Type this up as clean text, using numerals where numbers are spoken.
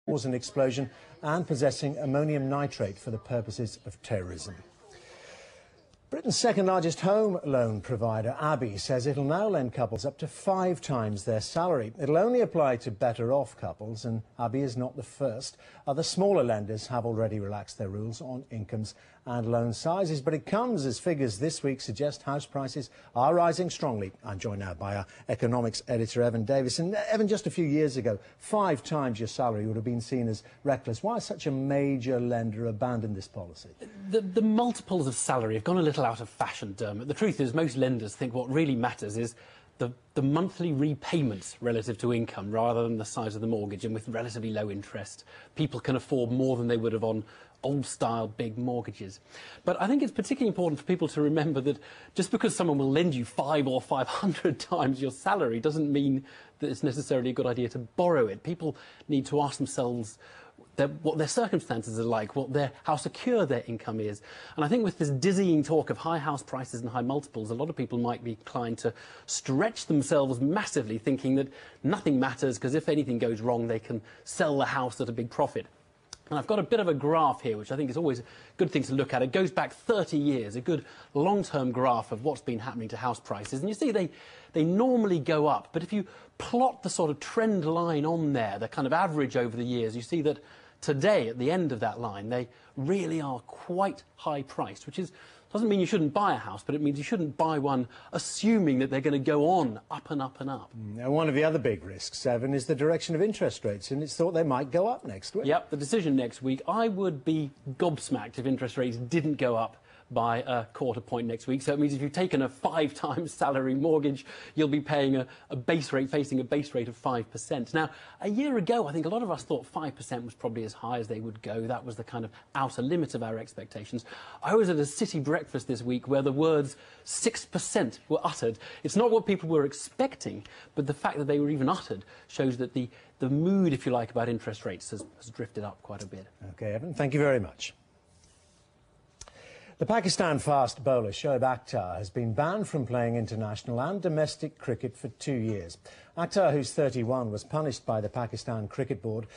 cause an explosion and possessing ammonium nitrate for the purposes of terrorism. Britain's second largest home loan provider, Abbey, says it'll now lend couples up to 5 times their salary. It'll only apply to better off couples, and Abbey is not the first. Other smaller lenders have already relaxed their rules on incomes and loan sizes, but it comes as figures this week suggest house prices are rising strongly. I'm joined now by our economics editor, Evan Davis. And Evan, just a few years ago, 5 times your salary would have been seen as reckless. Why has such a major lender abandoned this policy? The multiples of salary have gone a little out of fashion, Dermot. The truth is most lenders think what really matters is the monthly repayments relative to income rather than the size of the mortgage, and with relatively low interest, people can afford more than they would have on old-style big mortgages. But I think it's particularly important for people to remember that just because someone will lend you 5 or 500 times your salary doesn't mean that it's necessarily a good idea to borrow it. People need to ask themselves what their circumstances are like, how secure their income is. And I think with this dizzying talk of high house prices and high multiples, a lot of people might be inclined to stretch themselves massively, thinking that nothing matters because if anything goes wrong, they can sell the house at a big profit. And I've got a bit of a graph here, which I think is always a good thing to look at. It goes back 30 years, a good long-term graph of what's been happening to house prices. And you see they normally go up. But if you plot the sort of trend line on there, the kind of average over the years, you see that today, at the end of that line, they really are quite high-priced, which doesn't mean you shouldn't buy a house, but it means you shouldn't buy one assuming that they're going to go on up and up and up. Now, one of the other big risks, Evan, is the direction of interest rates, and it's thought they might go up next week. Yep, the decision next week. I would be gobsmacked if interest rates didn't go up by a quarter point next week. So it means if you've taken a 5 times salary mortgage, you'll be paying a base rate, facing a base rate of 5%. Now, a year ago, I think a lot of us thought 5% was probably as high as they would go. That was the kind of outer limit of our expectations. I was at a city breakfast this week where the words 6% were uttered. It's not what people were expecting, but the fact that they were even uttered shows that the mood, if you like, about interest rates has drifted up quite a bit. OK, Evan, thank you very much. The Pakistan fast bowler Shoaib Akhtar has been banned from playing international and domestic cricket for 2 years. Akhtar, who's 31, was punished by the Pakistan Cricket Board